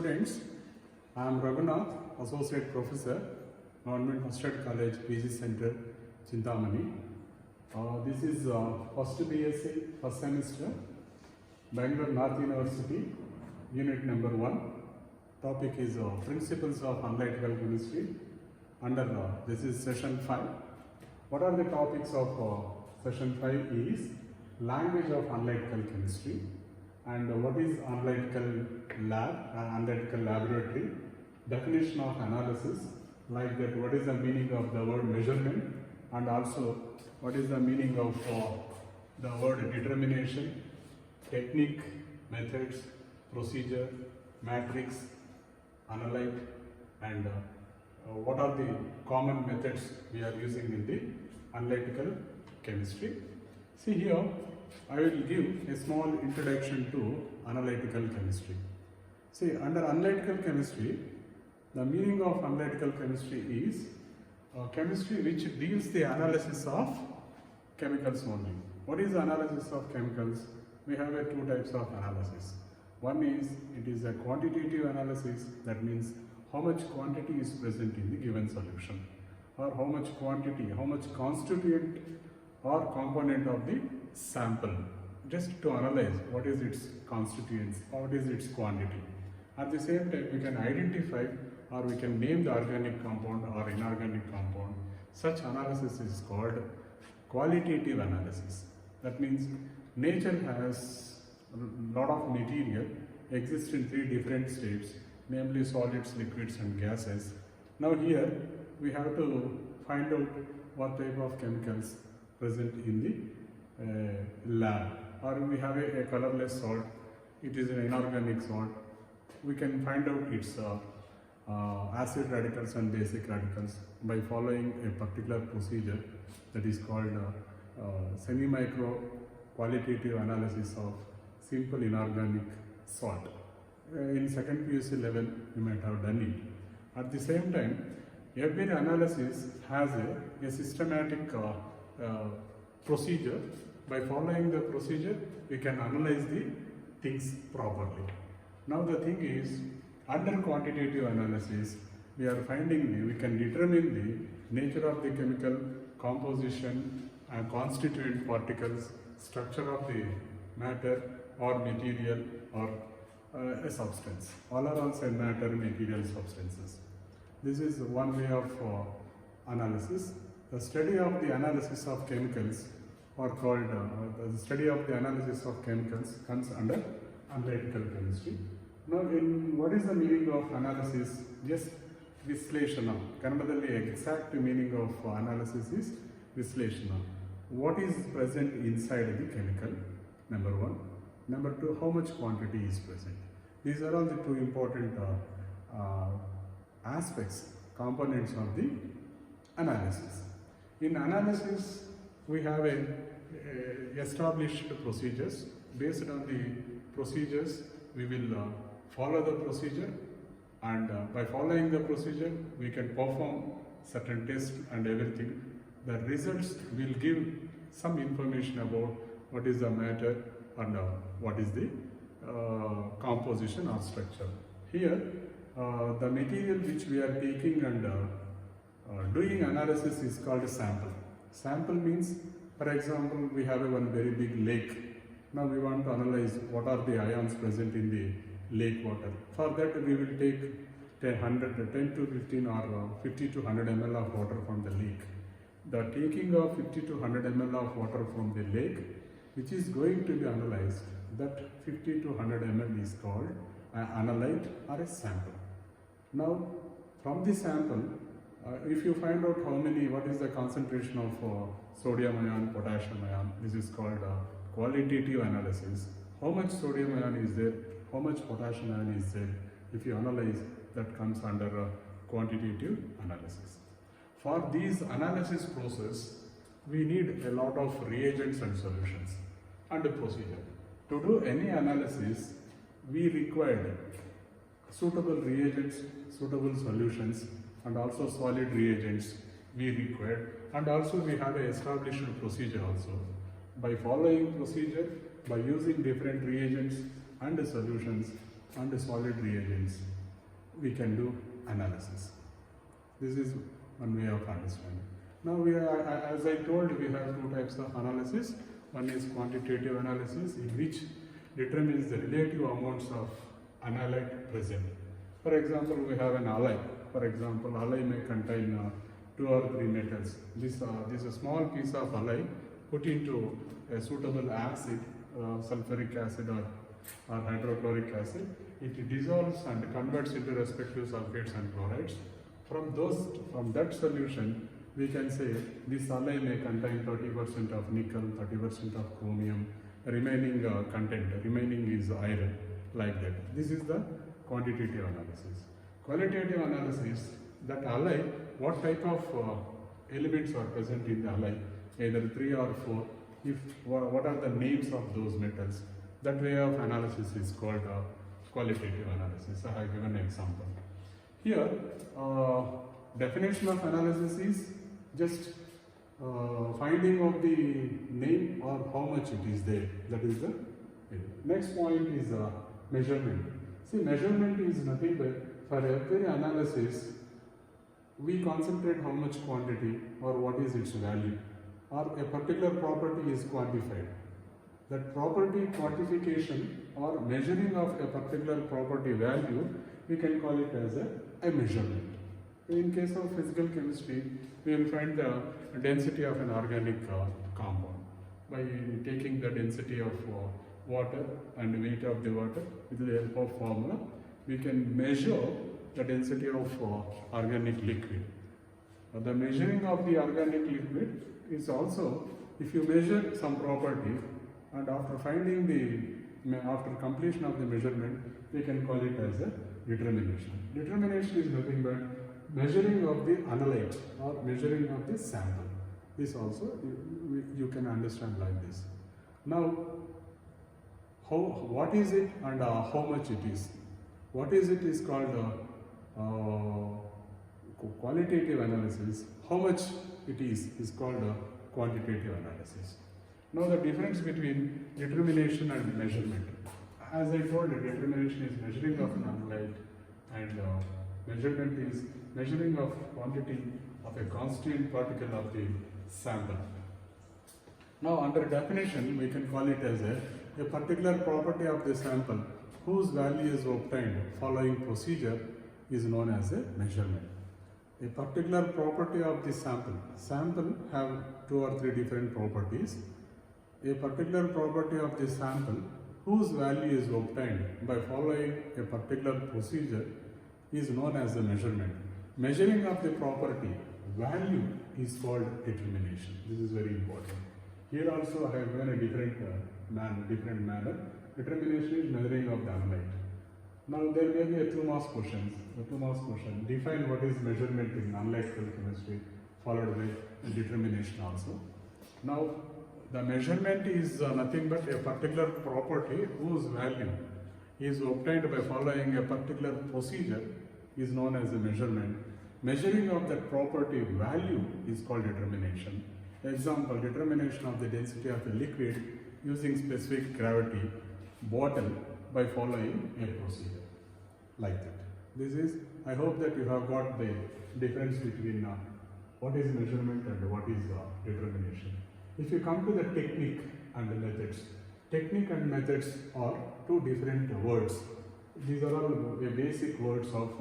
Students, I am Raghunath, Associate Professor, Government Mustard College, PG Center, Chintamani. This is first BSc, first semester, Bangalore North University, Unit number 1. Topic is Principles of Analytical Chemistry. Under this is session 5. What are the topics of session 5 is language of analytical chemistry. And what is analytical lab, analytical laboratory, definition of analysis, like that what is the meaning of the word measurement, and also what is the meaning of the word determination, technique, methods, procedure, matrix, analyte, and what are the common methods we are using in the analytical chemistry. See here, I will give a small introduction to analytical chemistry. See, under analytical chemistry, the meaning of analytical chemistry is chemistry which deals the analysis of chemicals only. What is the analysis of chemicals? We have two types of analysis. One is, it is a quantitative analysis, that means how much quantity is present in the given solution, or how much quantity, how much constituent or component of the sample, just to analyze what is its constituents, what is its quantity. At the same time, we can identify or we can name the organic compound or inorganic compound. Such analysis is called qualitative analysis. That means nature has a lot of material, exists in 3 different states, namely solids, liquids and gases. Now here we have to find out what type of chemicals present in the lab, or we have a colorless salt, it is an inorganic salt. We can find out its acid radicals and basic radicals by following a particular procedure that is called semi-micro qualitative analysis of simple inorganic salt. In second PUC level, you might have done it. At the same time, every analysis has a systematic procedure. By following the procedure, we can analyze the things properly. Now the thing is, under quantitative analysis, we are finding we can determine the nature of the chemical composition and constituent particles, structure of the matter or material or a substance. All are also matter, material, substances. This is one way of analysis. The study of the analysis of chemicals, or called the study of the analysis of chemicals, comes under analytical chemistry. Now, what is the meaning of analysis? Just Visleshana. Kannadalli exact meaning of analysis is Visleshana. What is present inside the chemical? Number 1. Number 2, how much quantity is present? These are all the 2 important aspects, components of the analysis. In analysis, we have established procedures. Based on the procedures, we will follow the procedure, and by following the procedure, we can perform certain tests and everything. The results will give some information about what is the matter and what is the composition or structure. Here, the material which we are taking and doing analysis is called a sample. Sample means, for example, we have one very big lake. Now we want to analyze what are the ions present in the lake water. For that, we will take 10 to 15 or 50 to 100 ml of water from the lake. The taking of 50 to 100 ml of water from the lake, which is going to be analyzed, that 50 to 100 ml is called an analyte or a sample. Now, from the sample, if you find out what is the concentration of sodium ion, potassium ion, this is called qualitative analysis. How much sodium ion is there, how much potassium ion is there, if you analyze, that comes under quantitative analysis. For these analysis process, we need a lot of reagents and solutions and a procedure. To do any analysis, we require suitable reagents, suitable solutions, and also solid reagents we require, and also we have an established procedure also. By following procedure, by using different reagents and solutions, and solid reagents, we can do analysis. This is one way of understanding. Now as I told, we have two types of analysis. One is quantitative analysis, in which determines the relative amounts of analyte present. For example, we have an alloy. For example, alloy may contain 2 or 3 metals. This a small piece of alloy put into a suitable acid, sulfuric acid or hydrochloric acid. It dissolves and converts into respective sulfates and chlorides. From that solution, we can say this alloy may contain 30% of nickel, 30% of chromium, remaining remaining is iron, like that. This is the quantitative analysis. Qualitative analysis, that alloy, what type of elements are present in the alloy, either 3 or 4, what are the names of those metals. That way of analysis is called qualitative analysis. I have given an example. Here, definition of analysis is just finding of the name or how much it is there. That is the next point is measurement. See, measurement is nothing but for every analysis we concentrate how much quantity or what is its value, or a particular property is quantified. That property quantification or measuring of a particular property value, we can call it as a measurement. In case of physical chemistry, we will find the density of an organic compound by taking the density of water and weight of the water. With the help of formula, we can measure the density of organic liquid. The measuring of the organic liquid is also, if you measure some property and after completion of the measurement, we can call it as a determination. Determination is nothing but measuring of the analyte or measuring of the sample. This also you can understand like this. Now, what is it and how much it is? What is it is called qualitative analysis. How much it is called quantitative analysis. Now the difference between determination and measurement. As I told you, determination is measuring of an analyte and measurement is measuring of quantity of a constant particle of the sample. Now under definition, we can call it as a particular property of the sample whose value is obtained following procedure is known as a measurement. A particular property of the sample have 2 or 3 different properties. A particular property of the sample whose value is obtained by following a particular procedure is known as a measurement. Measuring of the property value is called determination. This is very important. Here also I have given a different manner. Determination is measuring of the analyte. Now there may be a 2 marks questions. The 2 marks question, define what is measurement in analytical chemistry, followed by determination also. Now the measurement is nothing but a particular property whose value is obtained by following a particular procedure is known as a measurement. Measuring of that property value is called determination. Example, determination of the density of a liquid using specific gravity bottle by following a procedure like that. This is, I hope that you have got the difference between what is measurement and what is determination. If you come to the technique and the methods, technique and methods are 2 different words. These are all basic words of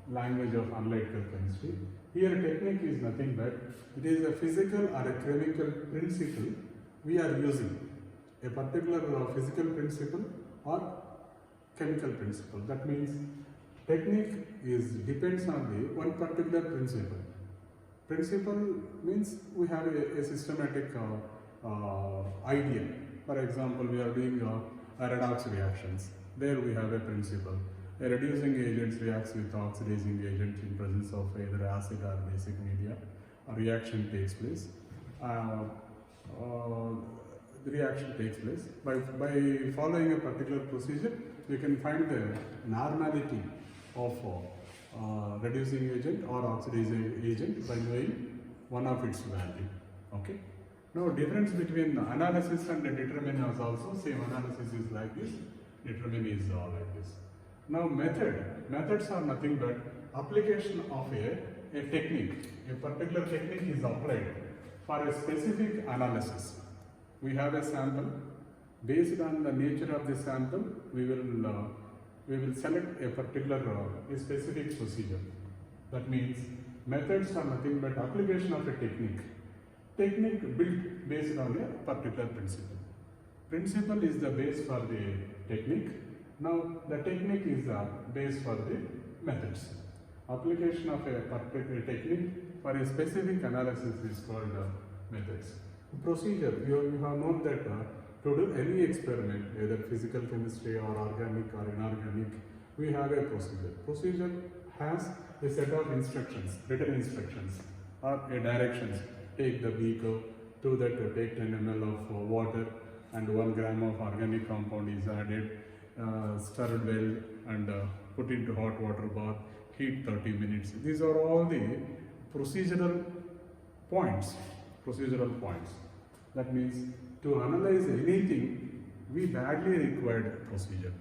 language of analytical chemistry. Here technique is nothing but it is a physical or a chemical principle we are using. A particular physical principle or chemical principle. That means technique depends on the one particular principle. Principle means we have a systematic idea. For example, we are doing redox reactions. There we have a principle. A reducing agent reacts with oxidizing agent in presence of either acid or basic media. A reaction takes place. The reaction takes place. By following a particular procedure, we can find the normality of reducing agent or oxidizing agent by knowing one of its value. Okay. Now difference between analysis and determination is also same. Analysis is like this, determination is like this. Now methods are nothing but application of a technique. A particular technique is applied for a specific analysis. We have a sample. Based on the nature of the sample, we will select a particular a specific procedure. That means methods are nothing but application of a technique. Technique built based on a particular principle. Principle is the base for the technique. Now the technique is the base for the methods. Application of a particular technique for a specific analysis is called methods. Procedure, you have known that to do any experiment, either physical chemistry or organic or inorganic, we have a procedure. Procedure has a set of instructions, written instructions or a directions. Take the beaker, to that take 10 ml of water and 1 gram of organic compound is added, stirred well and put into hot water bath, heat 30 minutes. These are all the procedural points. That means to analyze anything, we badly required procedure.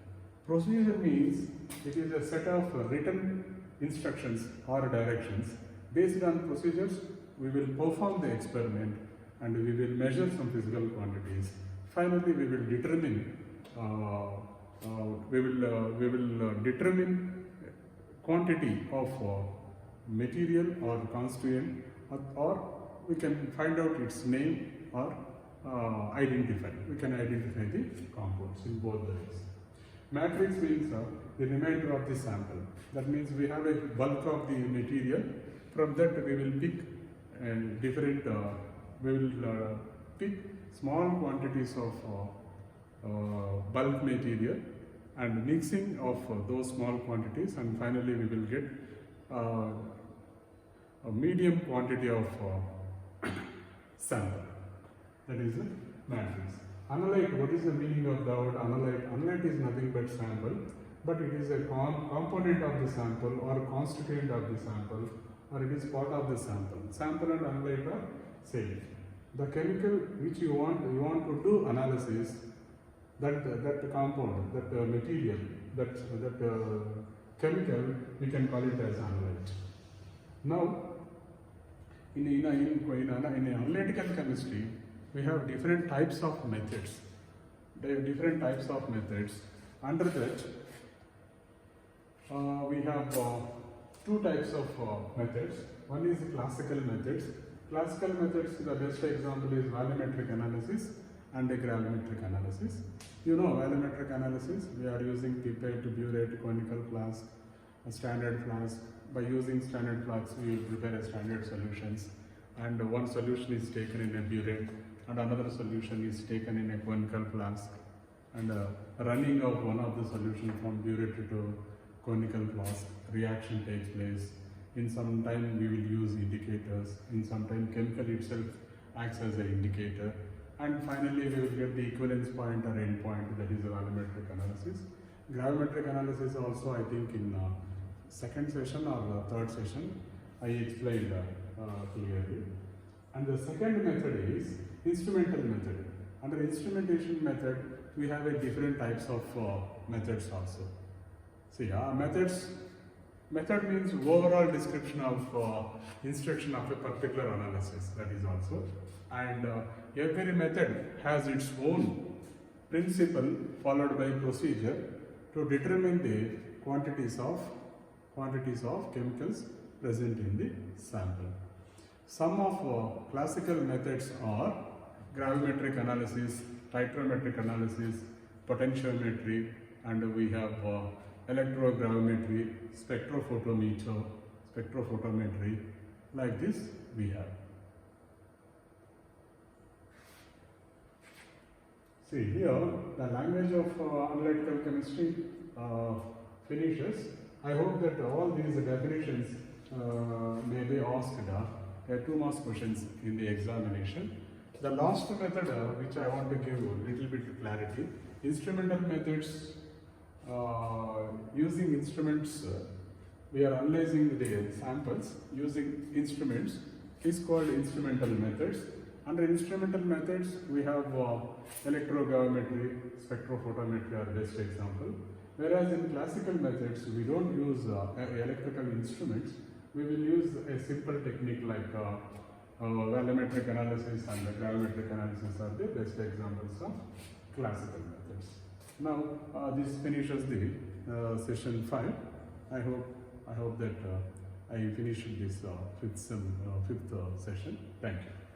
Procedure means it is a set of written instructions or directions. Based on procedures, we will perform the experiment and we will measure some physical quantities. Finally, we will determine determine quantity of material or constituent, or we can find out its name or identify. We can identify the compounds in both the ways. Matrix means the remainder of the sample. That means we have a bulk of the material. From that we will pick pick small quantities of bulk material and mixing of those small quantities, and finally we will get a medium quantity of sample. That is a matrix. Analyte, what is the meaning of the word analyte? Analyte is nothing but sample, but it is a component of the sample or constituent of the sample, or it is part of the sample. Sample and analyte are same. The chemical which you want to do analysis, that compound, that material, that chemical, we can call it as analyte. Now, in analytical chemistry, we have different types of methods. Under that, we have two types of methods. One is classical methods. Classical methods, the best example is volumetric analysis and a gravimetric analysis. You know volumetric analysis, we are using pipette, burette, conical flask, a standard flask. By using standard flasks, we will prepare a standard solutions, and one solution is taken in a burette and another solution is taken in a conical flask, and running of one of the solution from burette to conical flask, reaction takes place. In some time we will use indicators, in some time chemical itself acts as an indicator, and finally we will get the equivalence point or end point, that is the volumetric analysis. Gravimetric analysis also, I think in second session or third session I explained clearly. And the second method is instrumental method. Under instrumentation method, we have a different types of methods also. See, method means overall description of instruction of a particular analysis, that is also. And every method has its own principle followed by procedure to determine the quantities of chemicals present in the sample. Some of classical methods are gravimetric analysis, titrometric analysis, potentiometry, and we have electrogravimetry, spectrophotometry, like this we have. See here, the language of analytical chemistry finishes. I hope that all these definitions may be asked 2 marks questions in the examination. The last method which I want to give a little bit clarity, instrumental methods. Using instruments, we are analyzing the samples using instruments, is called instrumental methods. Under instrumental methods, we have electrogravimetry, spectrophotometry are best example. Whereas in classical methods, we don't use electrical instruments. We will use a simple technique like volumetric analysis and gravimetric analysis are the best examples of classical methods. Now, this finishes the session 5. I hope that I finished this fifth session. Thank you.